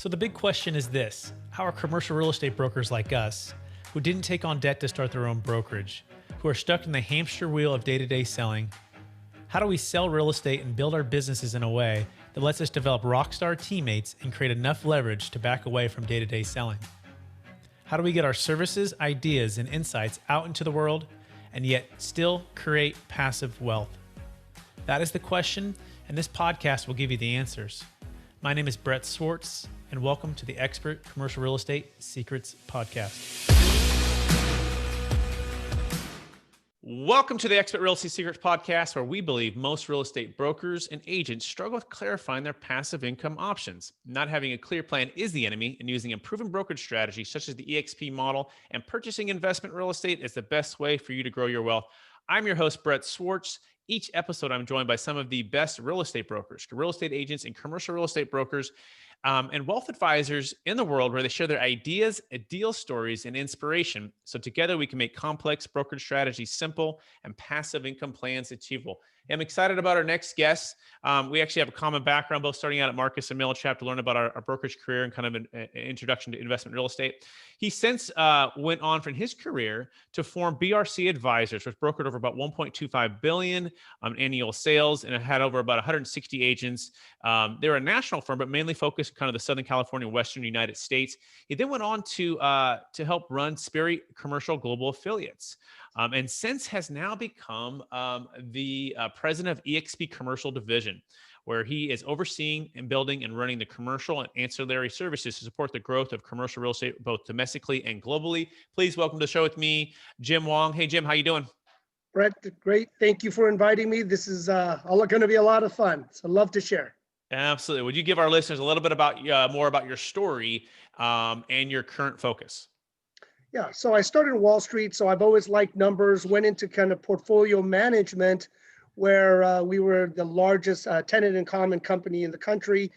So the big question is this: how are commercial real estate brokers like us, who didn't take on debt to start their own brokerage, who are stuck in the hamster wheel of day-to-day selling, how do we sell real estate and build our businesses in a way that lets us develop rockstar teammates and create enough leverage to back away from day-to-day selling? How do we get our services, ideas, and insights out into the world and yet still create passive wealth? That is the question, and this podcast will give you the answers. My name is Brett Swarts, and welcome to the Expert Commercial Real Estate Secrets Podcast. Welcome to the Expert Real Estate Secrets Podcast, where we believe most real estate brokers and agents struggle with clarifying their passive income options. Not having a clear plan is the enemy, and using a proven brokerage strategy such as the EXP model and purchasing investment real estate is the best way for you to grow your wealth. I'm your host, Brett Swarts. Each episode, I'm joined by some of the best real estate brokers, real estate agents, and commercial real estate brokers and wealth advisors in the world, where they share their ideas, deal stories, and inspiration. So together we can make complex brokerage strategies simple and passive income plans achievable. I'm excited about our next guest. We actually have a common background, both starting out at Marcus and Millichap to learn about our brokerage career and kind of an introduction to investment real estate. He since went on from his career to form BRC Advisors, which brokered over about $1.25 billion annual sales and had over about 160 agents. They're a national firm, but mainly focused kind of the Southern California, Western United States. He then went on to help run Sperry Commercial Global Affiliates. And since has now become the president of EXP Commercial Division, where he is overseeing and building and running the commercial and ancillary services to support the growth of commercial real estate, both domestically and globally. Please welcome to the show with me, Jim Huang. Hey, Jim, how you doing? Brett, great. Thank you for inviting me. This is going to be a lot of fun. So love to share. Absolutely. Would you give our listeners a little bit about more about your story and your current focus? Yeah, so I started in Wall Street, so I've always liked numbers, went into kind of portfolio management where we were the largest tenant in common company in the country.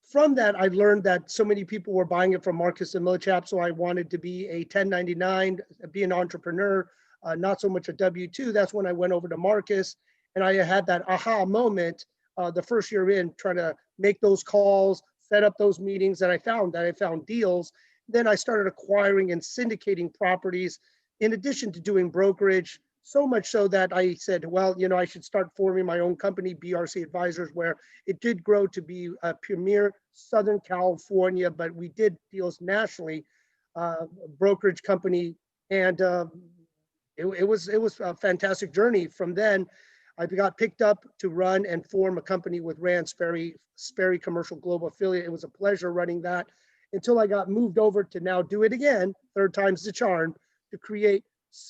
From that, I learned that so many people were buying it from Marcus and Millichap, so I wanted to be a 1099, be an entrepreneur, not so much a W-2. That's when I went over to Marcus, and I had that aha moment the first year in, trying to make those calls, set up those meetings, and I found deals. Then I started acquiring and syndicating properties in addition to doing brokerage, so much so that I said, well, I should start forming my own company, BRC Advisors, where it did grow to be a premier Southern California, but we did deals nationally, brokerage company. And it was a fantastic journey. From then, I got picked up to run and form a company with Sperry Commercial Global Affiliate. It was a pleasure running that, until I got moved over to now do it again, third time's the charm, to create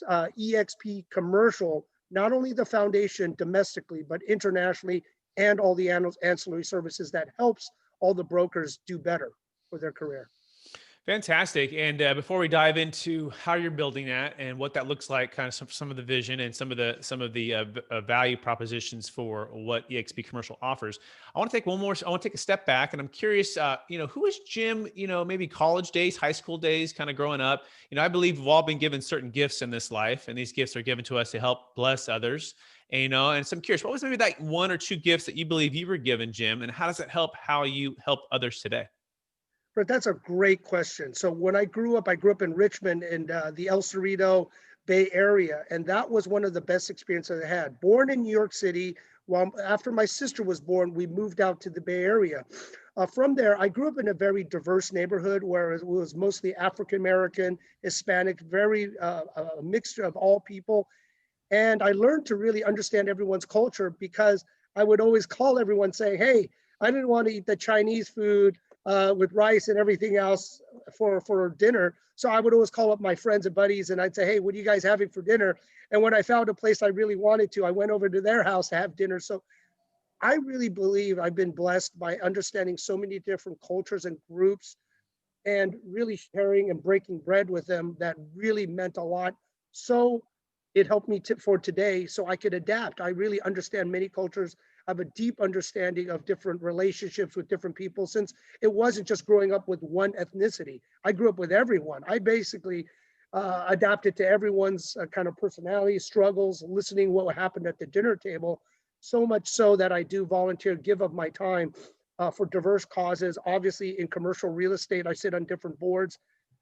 EXP Commercial, not only the foundation domestically, but internationally, and all the ancillary services that helps all the brokers do better for their career. Fantastic. And before we dive into how you're building that and what that looks like, kind of some of the vision and some of the value propositions for what EXP Commercial offers, I want to take a step back, and I'm curious, who is Jim? Maybe college days, high school days, kind of growing up. I believe we've all been given certain gifts in this life, and these gifts are given to us to help bless others. And so I'm curious, what was maybe that one or two gifts that you believe you were given, Jim, and how does it help how you help others today? But that's a great question. So when I grew up in Richmond in the El Cerrito Bay Area, and that was one of the best experiences I had. Born in New York City, after my sister was born, we moved out to the Bay Area. From there, I grew up in a very diverse neighborhood where it was mostly African-American, Hispanic, very a mixture of all people. And I learned to really understand everyone's culture, because I would always call everyone, say, hey, I didn't want to eat the Chinese food with rice and everything else for dinner. So I would always call up my friends and buddies, and I'd say, hey, what are you guys having for dinner? And when I found a place I really wanted to, I went over to their house to have dinner. So I really believe I've been blessed by understanding so many different cultures and groups, and really sharing and breaking bread with them. That really meant a lot. So it helped me for today, so I could adapt. I really understand many cultures. I have a deep understanding of different relationships with different people, since it wasn't just growing up with one ethnicity. I grew up with everyone. I basically adapted to everyone's kind of personality, struggles, listening what happened at the dinner table, so much so that I do volunteer, give of my time for diverse causes. Obviously, in commercial real estate, I sit on different boards,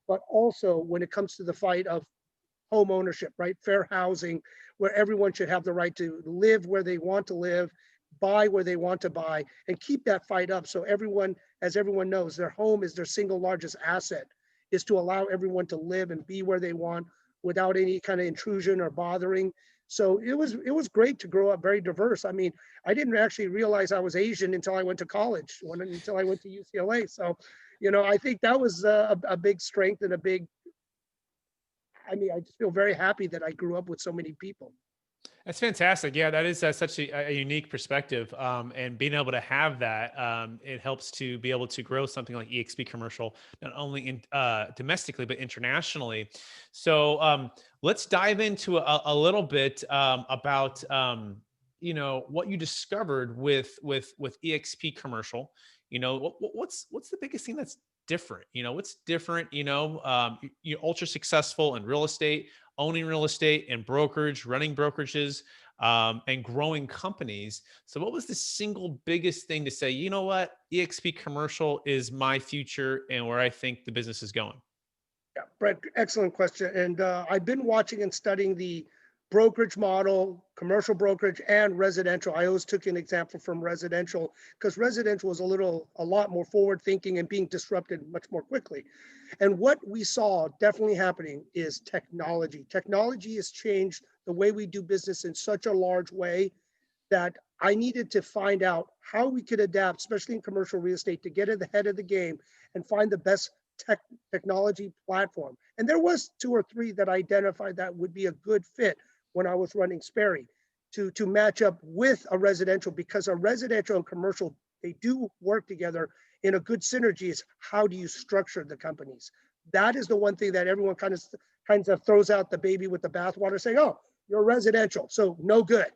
but also when it comes to the fight of home ownership, right? Fair housing, where everyone should have the right to live where they want to live, buy where they want to buy, and keep that fight up. So everyone, as everyone knows, their home is their single largest asset, is to allow everyone to live and be where they want without any kind of intrusion or bothering. So it was great to grow up very diverse. I mean, I didn't actually realize I was Asian until I went to college, until I went to UCLA. So, I think that was a big strength and a big, I mean, I just feel very happy that I grew up with so many people. That's fantastic. Yeah, that is such a unique perspective. And being able to have that, it helps to be able to grow something like EXP Commercial, not only in domestically, but internationally. So let's dive into a little bit about, what you discovered with EXP Commercial. What's the biggest thing that's different? What's different? You're ultra successful in real estate, owning real estate and brokerage, running brokerages, and growing companies. So what was the single biggest thing to say, you know what, EXP Commercial is my future and where I think the business is going? Yeah, Brett, excellent question. And I've been watching and studying the brokerage model, commercial brokerage, and residential. I always took an example from residential because residential was a lot more forward thinking and being disrupted much more quickly. And what we saw definitely happening is technology. Technology has changed the way we do business in such a large way that I needed to find out how we could adapt, especially in commercial real estate, to get at the head of the game and find the best technology platform. And there was two or three that I identified that would be a good fit when I was running Sperry to match up with a residential, because a residential and commercial, they do work together in a good synergy. Is how do you structure the companies? That is the one thing that everyone kind of throws out the baby with the bathwater, saying, oh, you're residential, so no good.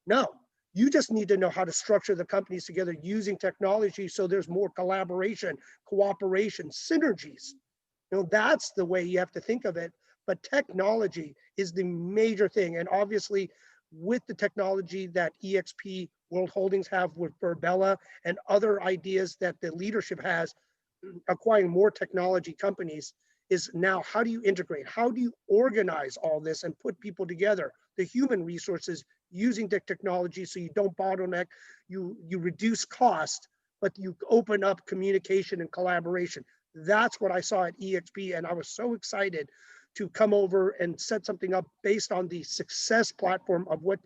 No, you just need to know how to structure the companies together using technology so there's more collaboration, cooperation, synergies. That's the way you have to think of it. But technology is the major thing. And obviously, with the technology that EXP World Holdings have with Virbela and other ideas that the leadership has, acquiring more technology companies, is now how do you integrate? How do you organize all this and put people together? The human resources using the technology so you don't bottleneck, you reduce cost, but you open up communication and collaboration. That's what I saw at EXP, and I was so excited to come over and set something up based on the success platform of what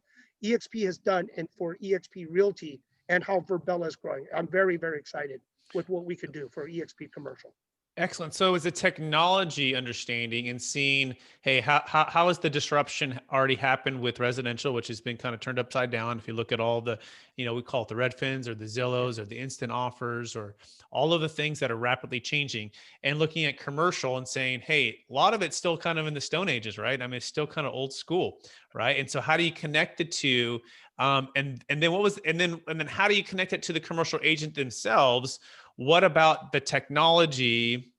EXP has done and for EXP Realty and how Virbela is growing. I'm very, very excited with what we can do for EXP Commercial. Excellent. So is the technology understanding and seeing, hey, how has the disruption already happened with residential, which has been kind of turned upside down? If you look at all the, we call it the Redfins or the Zillows or the instant offers or all of the things that are rapidly changing, and looking at commercial and saying, hey, a lot of it's still kind of in the Stone Ages, right? I mean, it's still kind of old school, right? And so how do you connect the two? And then how do you connect it to the commercial agent themselves? What about the technology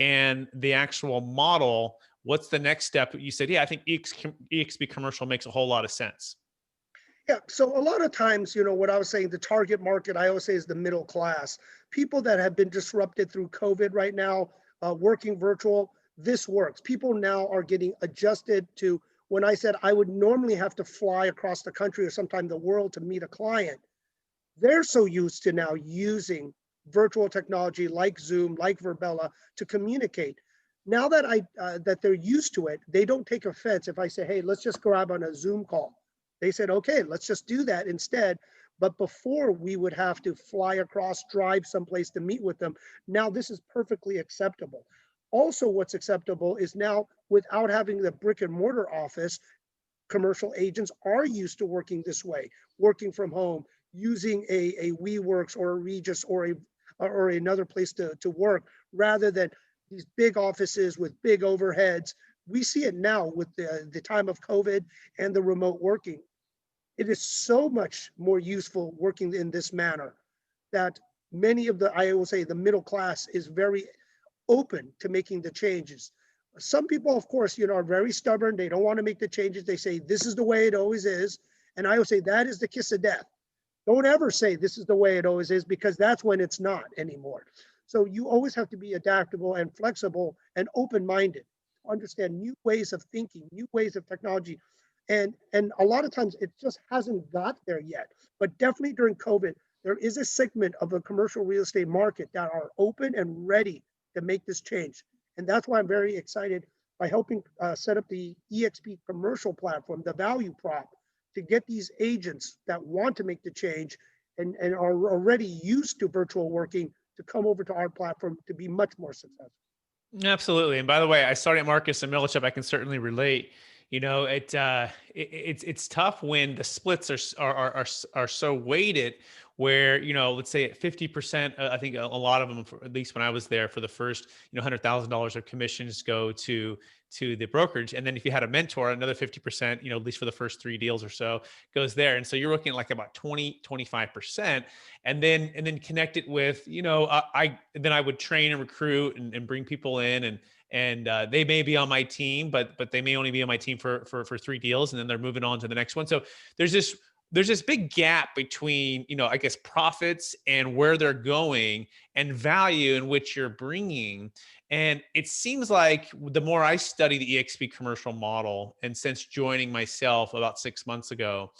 and the actual model? What's the next step? You said, yeah, I think EXP Commercial makes a whole lot of sense. Yeah, so a lot of times, what I was saying, the target market, I always say, is the middle class. People that have been disrupted through COVID right now, working virtual, this works. People now are getting adjusted to, when I said I would normally have to fly across the country or sometimes the world to meet a client, they're so used to now using virtual technology like Zoom, like Virbela to communicate. Now that that they're used to it, they don't take offense if I say, hey, let's just grab on a Zoom call. They said, okay, let's just do that instead. But before, we would have to fly across, drive someplace to meet with them. Now this is perfectly acceptable. Also, what's acceptable is now, without having the brick and mortar office, commercial agents are used to working this way, working from home, using a WeWorks or a Regus or another place to work, rather than these big offices with big overheads. We see it now with the time of COVID and the remote working. It is so much more useful working in this manner that many of I will say, the middle class is very open to making the changes. Some people, of course, are very stubborn. They don't want to make the changes. They say, this is the way it always is. And I would say that is the kiss of death. Don't ever say this is the way it always is, because that's when it's not anymore. So you always have to be adaptable and flexible and open-minded, understand new ways of thinking, new ways of technology. And a lot of times it just hasn't got there yet. But definitely during COVID, there is a segment of the commercial real estate market that are open and ready to make this change. And that's why I'm very excited by helping set up the EXP commercial platform, the value prop, to get these agents that want to make the change and are already used to virtual working to come over to our platform to be much more successful. Absolutely. And by the way, I started at Marcus and Millichap. I can certainly relate. It's tough when the splits are so weighted where, let's say at 50%, I think a lot of them, at least when I was there, for the first, $100,000 of commissions go to the brokerage. And then if you had a mentor, another 50%, at least for the first 3 deals or so, goes there. And so you're looking at like about 25%. And then connect it with, then I would train and recruit and bring people in, and they may be on my team, but they may only be on my team for 3 deals, and then they're moving on to the next one. So there's this big gap between, I guess, profits and where they're going and value in which you're bringing. And it seems like the more I study the EXP commercial model, and since joining myself about 6 months ago,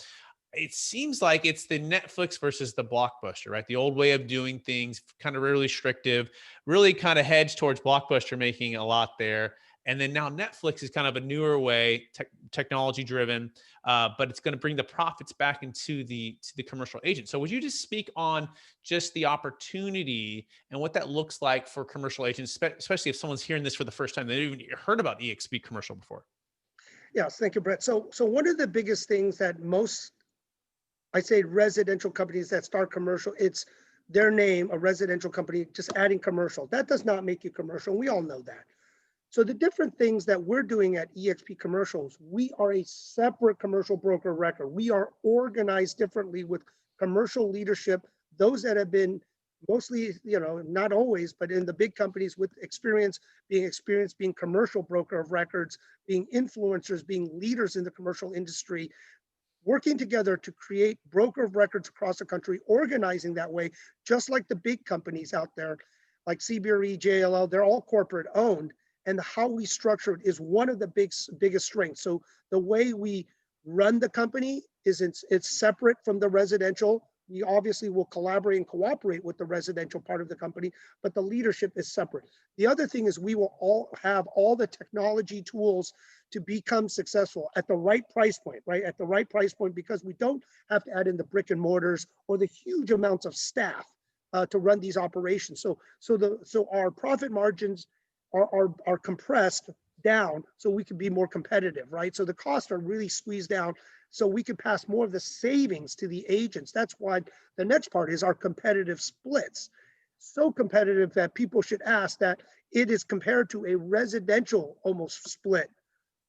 it seems like it's the Netflix versus the Blockbuster, right? The old way of doing things, kind of really restrictive, really kind of hedged towards Blockbuster making a lot there. And then now Netflix is kind of a newer way, technology driven, but it's going to bring the profits back into the commercial agent. So would you just speak on just the opportunity and what that looks like for commercial agents, especially if someone's hearing this for the first time, they haven't even heard about EXP commercial before? Yes, thank you, Brett. So one of the biggest things that most, I say, residential companies that start commercial, it's their name, a residential company, just adding commercial. That does not make you commercial. We all know that. So the different things that we're doing at EXP Commercials, we are a separate commercial broker of record. We are organized differently with commercial leadership, those that have been mostly, not always, but in the big companies with experience, being commercial broker of records, being influencers, being leaders in the commercial industry, working together to create broker of records across the country, organizing that way, just like the big companies out there, like CBRE, JLL, they're all corporate owned. And how we structure it is one of the biggest strengths. So the way we run the company is it's separate from the residential. We obviously will collaborate and cooperate with the residential part of the company, but the leadership is separate. The other thing is we will all have all the technology tools to become successful at the right price point, right? At the right price point, because we don't have to add in the brick and mortars or the huge amounts of staff to run these operations. So our profit margins are compressed down so we can be more competitive, right? So the costs are really squeezed down so we can pass more of the savings to the agents. That's why the next part is our competitive splits. So competitive that people should ask that it is compared to a residential almost split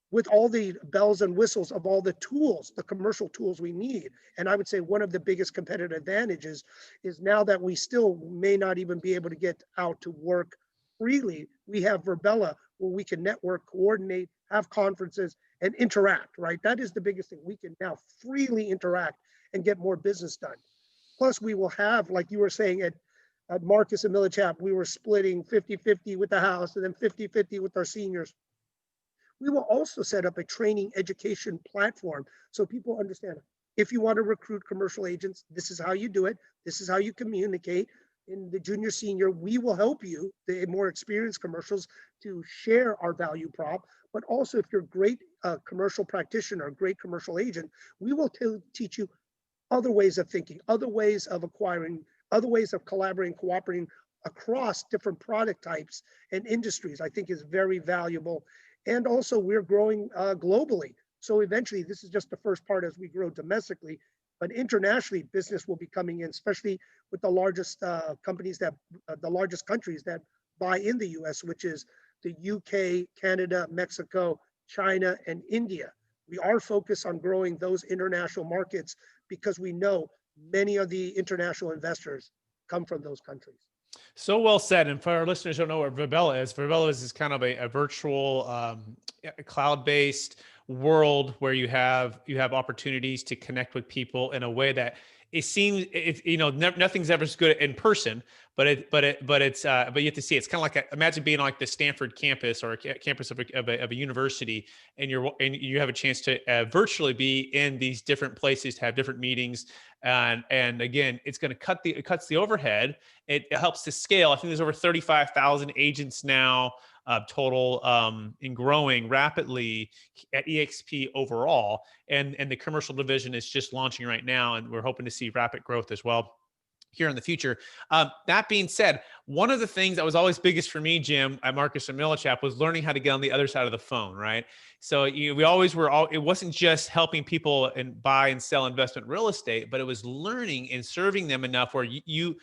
with all the bells and whistles of all the tools, the commercial tools we need. And I would say one of the biggest competitive advantages is now that we still may not even be able to get out to work freely, we have Verbella where we can network, coordinate, have conferences, and interact, right? That is the biggest thing. We can now freely interact and get more business done. Plus, we will have, like you were saying, at Marcus and Millichap, we were splitting 50-50 with the house and then 50-50 with our seniors. We will also set up a training education platform so people understand, if you want to recruit commercial agents, this is how you do it. This is how you communicate. In the junior senior, we will help you, the more experienced commercials, to share our value prop. But also, if you're a great commercial practitioner, a great commercial agent, we will teach you other ways of thinking, other ways of acquiring, other ways of collaborating, cooperating across different product types and industries. I think is very valuable. And also, we're growing globally. So eventually, this is just the first part as we grow domestically. But internationally, business will be coming in, especially with the largest companies the largest countries that buy in the US, which is the UK, Canada, Mexico, China, and India. We are focused on growing those international markets because we know many of the international investors come from those countries. So well said. And for our listeners who don't know what Verbella is kind of a virtual cloud-based world where you have opportunities to connect with people in a way that it seems nothing's ever as good in person, but you have to see it's kind of like imagine being like the Stanford campus or a campus of a university, and you have a chance to virtually be in these different places to have different meetings, and again, it cuts the overhead. It helps to scale. I think there's over 35,000 agents now total, and growing rapidly at EXP overall. And the commercial division is just launching right now, and we're hoping to see rapid growth as well here in the future. That being said, one of the things that was always biggest for me, Jim, at Marcus and Millichap, was learning how to get on the other side of the phone, right? So we always were it wasn't just helping people and buy and sell investment real estate, but it was learning and serving them enough where you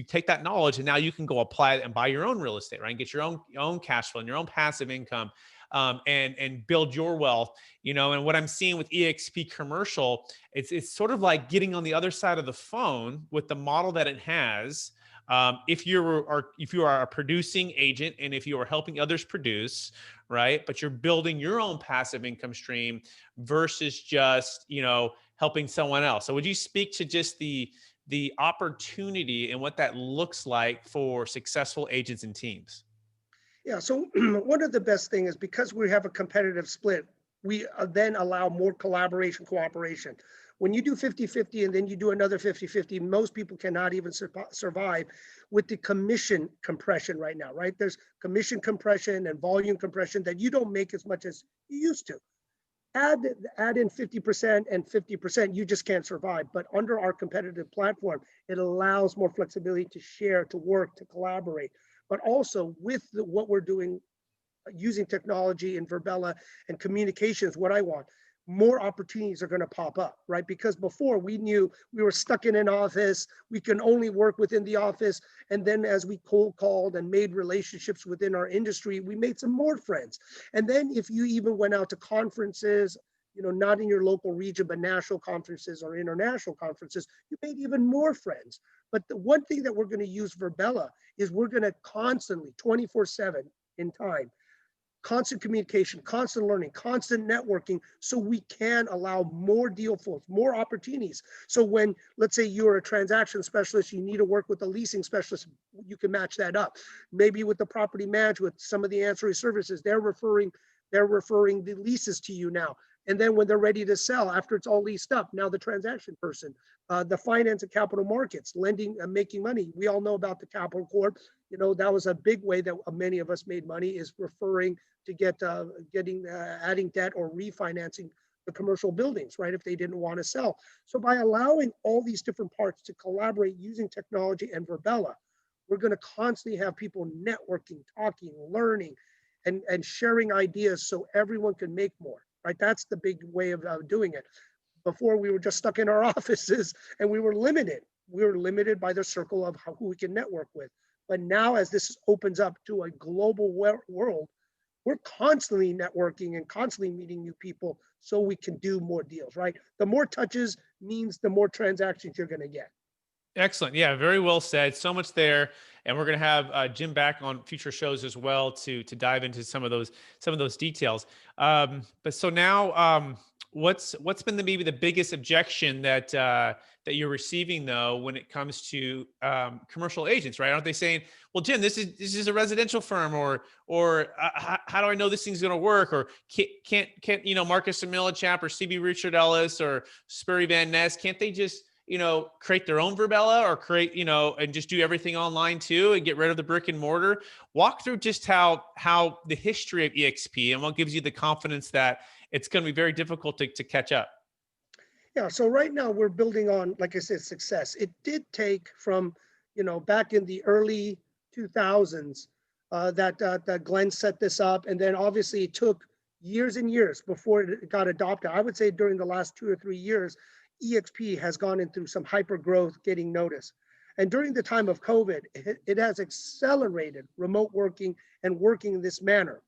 take that knowledge and now you can go apply it and buy your own real estate, right? And get your own cash flow and your own passive income, and build your wealth, and what I'm seeing with EXP Commercial, it's sort of like getting on the other side of the phone with the model that it has. If you are a producing agent and if you are helping others produce, right, but you're building your own passive income stream versus just, helping someone else. So would you speak to just the opportunity and what that looks like for successful agents and teams? Yeah, so one of the best things is because we have a competitive split, we then allow more collaboration, cooperation. When you do 50-50 and then you do another 50-50, most people cannot even survive with the commission compression right now, right? There's commission compression and volume compression that you don't make as much as you used to. Add in 50% and 50%, you just can't survive. But under our competitive platform, it allows more flexibility to share, to work, to collaborate. But also with what we're doing using technology and Verbella and communications, what I want, more opportunities are going to pop up, right? Because before we knew we were stuck in an office, we can only work within the office. And then as we cold called and made relationships within our industry, we made some more friends. And then if you even went out to conferences, not in your local region, but national conferences or international conferences, you made even more friends. But the one thing that we're going to use Verbella is we're going to constantly 24/7 in time, constant communication, constant learning, constant networking, so we can allow more deal flows, more opportunities. So when, let's say you're a transaction specialist, you need to work with a leasing specialist, you can match that up. Maybe with the property management, some of the ancillary services, they're referring the leases to you now. And then when they're ready to sell, after it's all leased up, now the transaction person, the finance and capital markets, lending and making money. We all know about the Capital Corp. That was a big way that many of us made money, is referring to adding debt or refinancing the commercial buildings, right? If they didn't want to sell. So by allowing all these different parts to collaborate using technology and Verbella, we're going to constantly have people networking, talking, learning, and sharing ideas so everyone can make more. Right, that's the big way of doing it. Before we were just stuck in our offices and we were limited. We were limited by the circle of who we can network with. But now, as this opens up to a global world, we're constantly networking and constantly meeting new people so we can do more deals. Right, the more touches means the more transactions you're going to get. Excellent. Yeah, very well said. So much there, and we're going to have Jim back on future shows as well to dive into some of those details. But so now, what's been maybe the biggest objection that you're receiving though when it comes to commercial agents, right? Aren't they saying, "Well, Jim, this is a residential firm," or how do I know this thing's going to work? Or can't Marcus Millichap or CB Richard Ellis or Sperry Van Ness, can't they just create their own Verbella or create, and just do everything online too and get rid of the brick and mortar? Walk through just how the history of EXP and what gives you the confidence that it's going to be very difficult to catch up. Yeah, so right now we're building on, like I said, success. It did take from, back in the early 2000s that Glenn set this up. And then obviously it took years and years before it got adopted. I would say during the last 2 or 3 years, EXP has gone into some hyper growth, getting noticed. And during the time of COVID, it has accelerated remote working and working in this manner.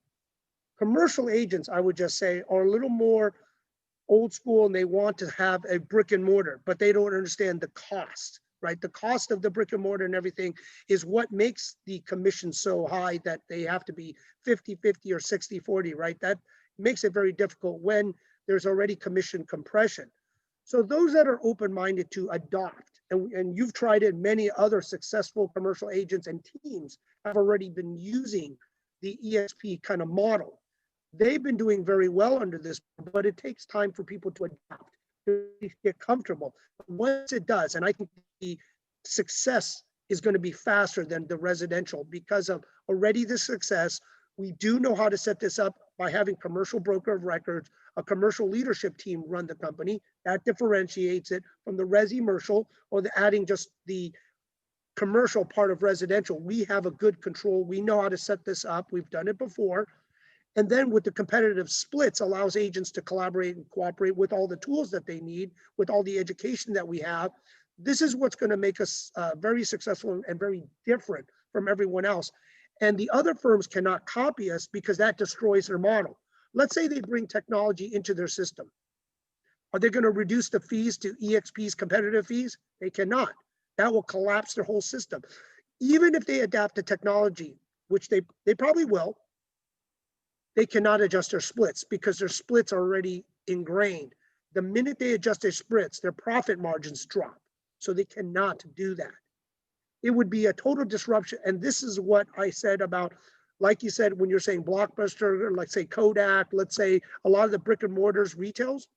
Commercial agents, I would just say, are a little more old school and they want to have a brick and mortar, but they don't understand the cost, right? The cost of the brick and mortar and everything is what makes the commission so high that they have to be 50-50 or 60-40, right? That makes it very difficult when there's already commission compression. So those that are open-minded to adopt, and you've tried it, many other successful commercial agents and teams have already been using the EXP kind of model. They've been doing very well under this, but it takes time for people to adapt, to get comfortable. Once it does, and I think the success is going to be faster than the residential because of already the success. We do know how to set this up by having commercial broker of records, a commercial leadership team run the company. That differentiates it from the resi-mercial or the adding just the commercial part of residential. We have a good control. We know how to set this up. We've done it before. And then with the competitive splits allows agents to collaborate and cooperate with all the tools that they need, with all the education that we have. This is what's going to make us very successful and very different from everyone else. And the other firms cannot copy us because that destroys their model. Let's say they bring technology into their system. Are they going to reduce the fees to EXP's competitive fees? They cannot. That will collapse their whole system. Even if they adapt the technology, which they probably will, they cannot adjust their splits because their splits are already ingrained. The minute they adjust their splits, their profit margins drop. So they cannot do that. It would be a total disruption. And this is what I said about, like you said, when you're saying Blockbuster, or like say Kodak, let's say a lot of the brick and mortars retails,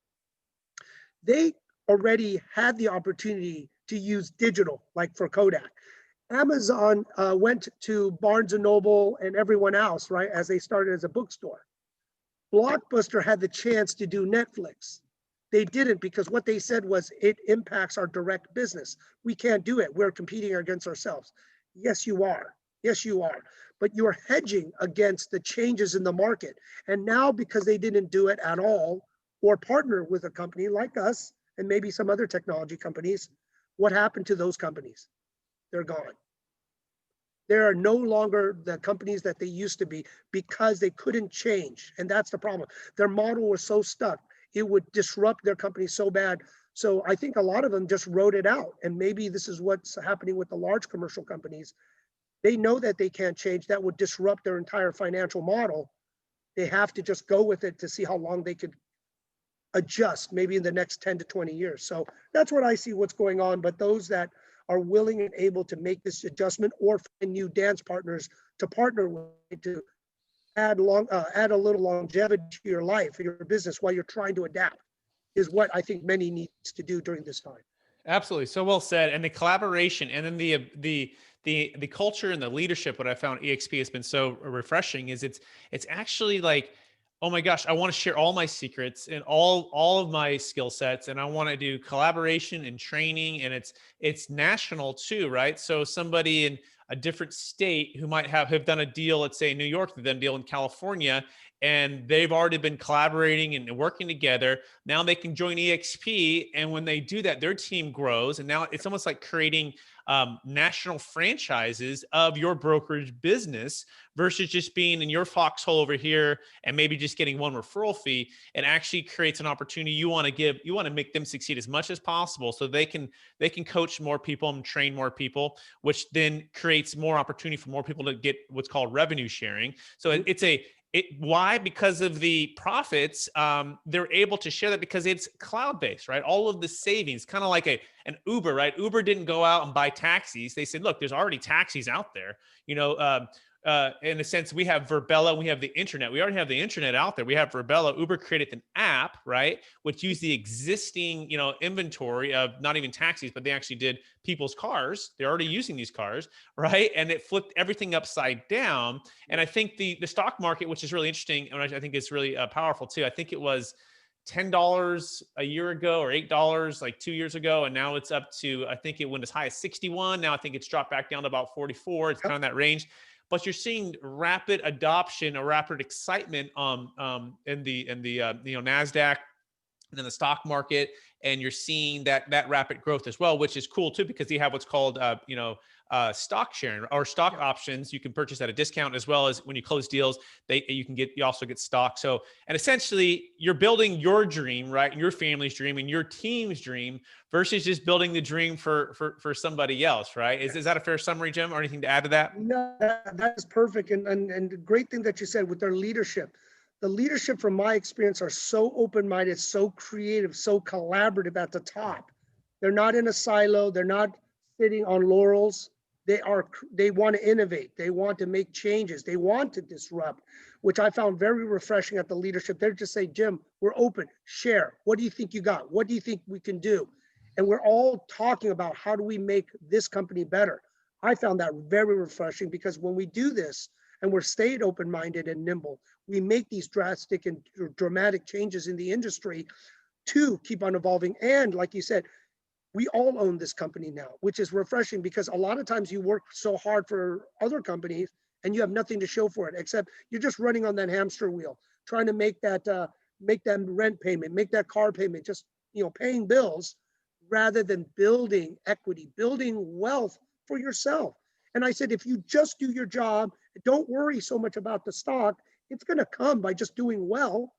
they already had the opportunity to use digital, like for Kodak. Amazon went to Barnes and Noble and everyone else, right, as they started as a bookstore. Blockbuster had the chance to do Netflix. They didn't because what they said was it impacts our direct business. We can't do it. We're competing against ourselves. Yes, you are. Yes, you are. But you're hedging against the changes in the market. And now because they didn't do it at all or partner with a company like us and maybe some other technology companies, what happened to those companies? They're gone. They are no longer the companies that they used to be because they couldn't change. And that's the problem. Their model was so stuck. It would disrupt their company so bad. So I think a lot of them just wrote it out. And maybe this is what's happening with the large commercial companies. They know that they can't change. That would disrupt their entire financial model. They have to just go with it to see how long they could adjust, maybe in the next 10 to 20 years. So that's what I see what's going on. But those that are willing and able to make this adjustment or find new dance partners to partner with to add a little longevity to your life, your business while you're trying to adapt is what I think many needs to do during this time. Absolutely. So well said. And the collaboration and then the culture and the leadership, what I found EXP has been so refreshing is it's actually like, oh my gosh, I want to share all my secrets and all of my skill sets. And I want to do collaboration and training. And it's national too, right? So somebody in a different state who might have done a deal, let's say in New York, they've done a deal in California, and they've already been collaborating and working together. Now they can join EXP. And when they do that, their team grows. And now it's almost like creating national franchises of your brokerage business versus just being in your foxhole over here and maybe just getting one referral fee. It actually creates an opportunity. You want to make them succeed as much as possible so they can coach more people and train more people, which then creates more opportunity for more people to get what's called revenue sharing. So why? Because of the profits, they're able to share that because it's cloud-based, right? All of the savings, kind of like an Uber, right? Uber didn't go out and buy taxis. They said, look, there's already taxis out there. In a sense, we have Verbella, we have the internet. We already have the internet out there. We have Verbella. Uber created an app, right, which used the existing, inventory of not even taxis, but they actually did people's cars. They're already using these cars, right? And it flipped everything upside down. And I think the stock market, which is really interesting, and I think it's really powerful too. I think it was $10 a year ago or $8 like 2 years ago. And now it's up to, I think it went as high as 61. Now I think it's dropped back down to about 44. It's kind of in that range. But you're seeing rapid adoption or rapid excitement in the NASDAQ and then the stock market, and you're seeing that rapid growth as well, which is cool too because you have what's called stock sharing or stock options. You can purchase at a discount as well as when you close deals, you also get stock. So, and essentially you're building your dream, right? And your family's dream and your team's dream versus just building the dream for somebody else, right? Is that a fair summary, Jim, or anything to add to that? No, that's perfect. And the great thing that you said with their leadership, The leadership from my experience are so open-minded, so creative, so collaborative at the top. They're not in a silo. They're not sitting on laurels. They want to innovate. They want to make changes. They want to disrupt, which I found very refreshing at the leadership. They're just saying, Jim, we're open, share. What do you think you got? What do you think we can do? And we're all talking about how do we make this company better. I found that very refreshing, because when we do this and we're stayed open-minded and nimble, we make these drastic and dramatic changes in the industry to keep on evolving. And like you said, we all own this company now, which is refreshing, because a lot of times you work so hard for other companies and you have nothing to show for it, except you're just running on that hamster wheel, trying to make that rent payment, make that car payment, just, paying bills, rather than building equity, building wealth for yourself. And I said, if you just do your job, don't worry so much about the stock. It's going to come by just doing well.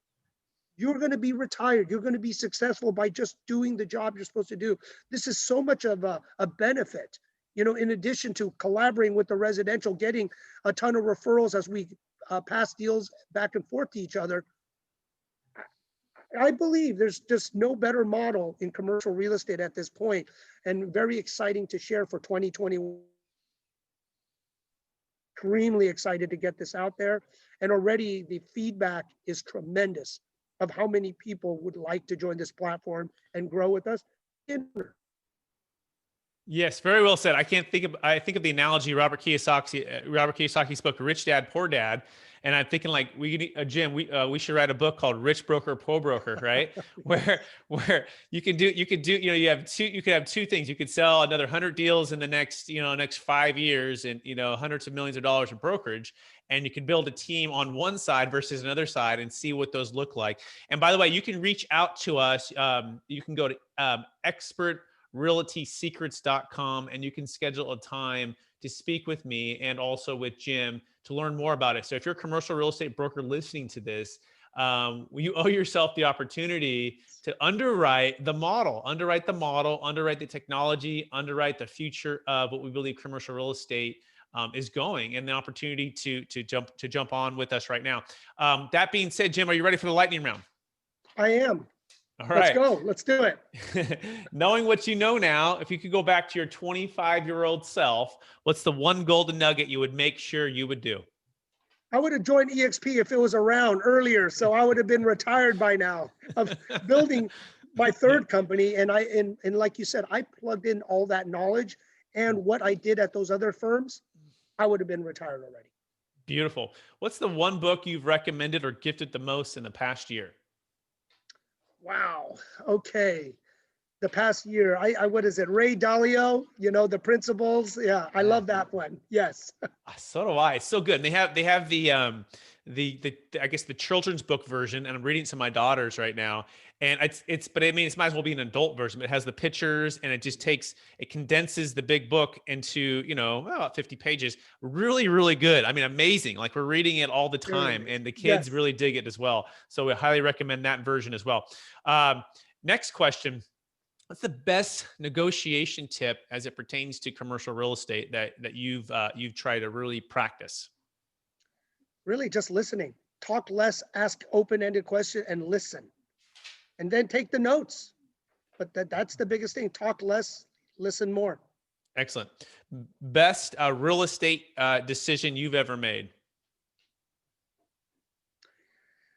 You're going to be retired. You're going to be successful by just doing the job you're supposed to do. This is so much of a benefit, in addition to collaborating with the residential, getting a ton of referrals as we pass deals back and forth to each other. I believe there's just no better model in commercial real estate at this point, and very exciting to share for 2021. Extremely excited to get this out there. And already the feedback is tremendous of how many people would like to join this platform and grow with us. Yes, very well said. I think of the analogy Robert Kiyosaki spoke, Rich Dad, Poor Dad. And I'm thinking, like, Jim, we should write a book called Rich Broker, Poor Broker, right? where you could have two things. You could sell another 100 deals in the next 5 years, and hundreds of millions of dollars in brokerage. And you can build a team on one side versus another side and see what those look like. And by the way, you can reach out to us. You can go to expertrealtysecrets.com, and you can schedule a time to speak with me and also with Jim to learn more about it. So if you're a commercial real estate broker listening to this, you owe yourself the opportunity to underwrite the model, underwrite the technology, underwrite the future of what we believe commercial real estate is going, and the opportunity to jump on with us right now. That being said, Jim, are you ready for the lightning round? I am. All right. Let's go. Let's do it. Knowing what you know now, if you could go back to your 25-year-old self, what's the one golden nugget you would make sure you would do? I would have joined EXP if it was around earlier, so I would have been retired by now of building my third company. And like you said, I plugged in all that knowledge and what I did at those other firms, I would have been retired already. Beautiful. What's the one book you've recommended or gifted the most in the past year? Wow. Okay. The past year, what is it? Ray Dalio, The Principles. Yeah, I love that one. Yes. So do I. It's so good. And they have the I guess the children's book version, and I'm reading it to my daughters right now. And it might as well be an adult version, but it has the pictures, and it condenses the big book into, about 50 pages. Really, really good. I mean, amazing. Like, we're reading it all the time, and the kids really dig it as well. So we highly recommend that version as well. Next question. What's the best negotiation tip as it pertains to commercial real estate that you've tried to really practice? Really just listening. Talk less, ask open-ended questions, and listen. And then take the notes. But that's the biggest thing. Talk less, listen more. Excellent. Best real estate decision you've ever made?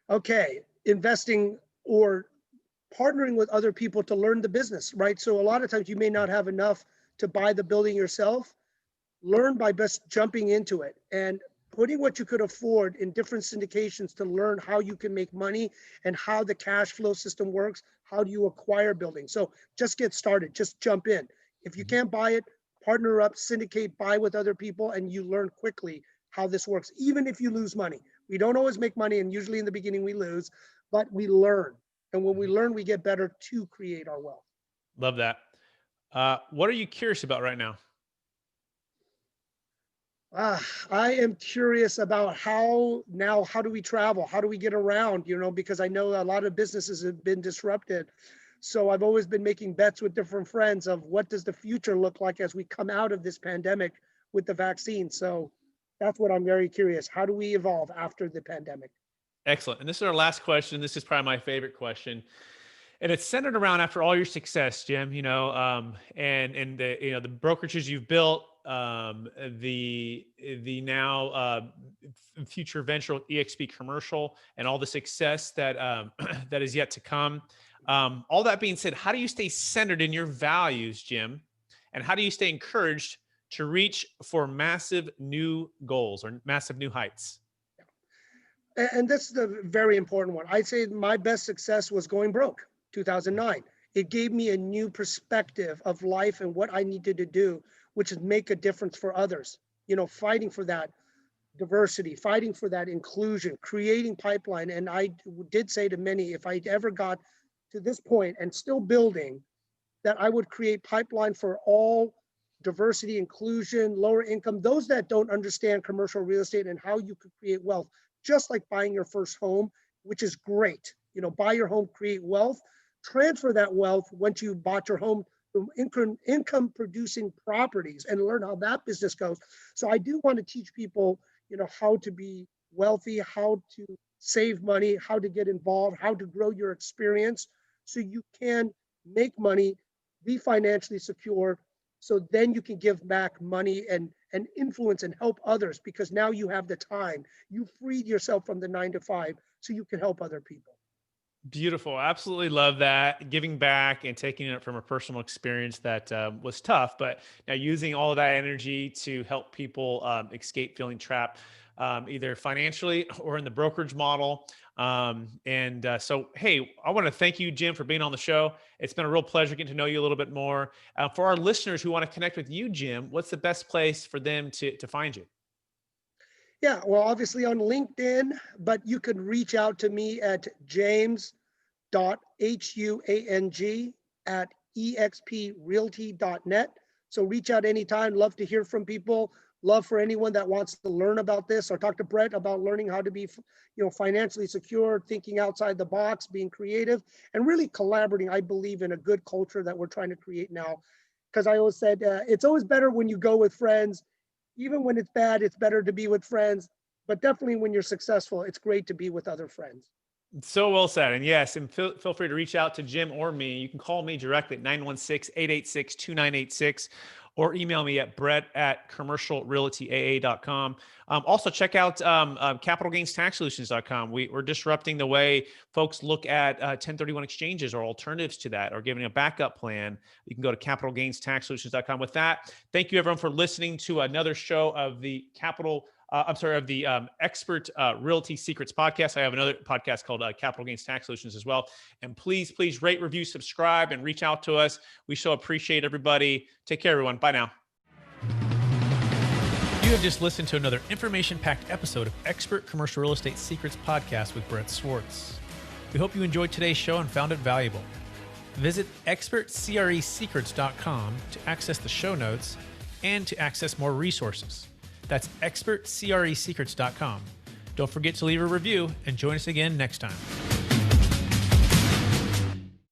Okay. Investing or partnering with other people to learn the business, right? So a lot of times you may not have enough to buy the building yourself. Learn by just jumping into it and putting what you could afford in different syndications to learn how you can make money and how the cash flow system works. How do you acquire buildings? So just get started, just jump in. If you can't buy it, partner up, syndicate, buy with other people, and you learn quickly how this works. Even if you lose money, we don't always make money, and usually in the beginning we lose, but we learn. And when we learn, we get better to create our wealth. Love that. What are you curious about right now? I am curious about how do we travel? How do we get around? Because I know a lot of businesses have been disrupted. So I've always been making bets with different friends of what does the future look like as we come out of this pandemic with the vaccine. So that's what I'm very curious. How do we evolve after the pandemic? Excellent. And this is our last question. This is probably my favorite question. And it's centered around after all your success, Jim, and the, the brokerages you've built, the now future venture with EXP Commercial, and all the success that that is yet to come. All that being said, how do you stay centered in your values, Jim? And how do you stay encouraged to reach for massive new goals or massive new heights? And this is the very important one. I'd say my best success was going broke, 2009. It gave me a new perspective of life and what I needed to do, which is make a difference for others. Fighting for that diversity, fighting for that inclusion, creating pipeline. And I did say to many, if I ever got to this point and still building, that I would create pipeline for all diversity, inclusion, lower income, those that don't understand commercial real estate and how you could create wealth, just like buying your first home, which is great. Buy your home, create wealth, transfer that wealth once you bought your home to income producing properties and learn how that business goes. So I do want to teach people, how to be wealthy, how to save money, how to get involved, how to grow your experience so you can make money, be financially secure, so then you can give back money and influence and help others, because now you have the time. You freed yourself from the 9 to 5 so you can help other people. Beautiful. Absolutely love that. Giving back and taking it from a personal experience that was tough, but now using all of that energy to help people escape feeling trapped, either financially or in the brokerage model. So, hey, I want to thank you, Jim, for being on the show. It's been a real pleasure getting to know you a little bit more. For our listeners who want to connect with you, Jim, what's the best place for them to find you? Yeah, well, obviously on LinkedIn, but you can reach out to me at james.huang@exprealty.net. So reach out anytime. Love to hear from people. Love for anyone that wants to learn about this or talk to Brett about learning how to be, financially secure, thinking outside the box, being creative, and really collaborating. I believe in a good culture that we're trying to create now. Because I always said, it's always better when you go with friends. Even when it's bad, it's better to be with friends, but definitely when you're successful, it's great to be with other friends. So well said. And yes, and feel free to reach out to Jim or me. You can call me directly at 916-886-2986 or email me at brett@commercialrealtyaa.com. Also check out capitalgainstaxsolutions.com. We're disrupting the way folks look at 1031 exchanges or alternatives to that, or giving a backup plan. You can go to capitalgainstaxsolutions.com. With that, thank you everyone for listening to another show of the Expert Realty Secrets podcast. I have another podcast called Capital Gains Tax Solutions as well. And please rate, review, subscribe, and reach out to us. We so appreciate everybody. Take care, everyone. Bye now. You have just listened to another information-packed episode of Expert Commercial Real Estate Secrets podcast with Brett Swarts. We hope you enjoyed today's show and found it valuable. Visit expertcresecrets.com to access the show notes and to access more resources. That's expertcresecrets.com. Don't forget to leave a review and join us again next time.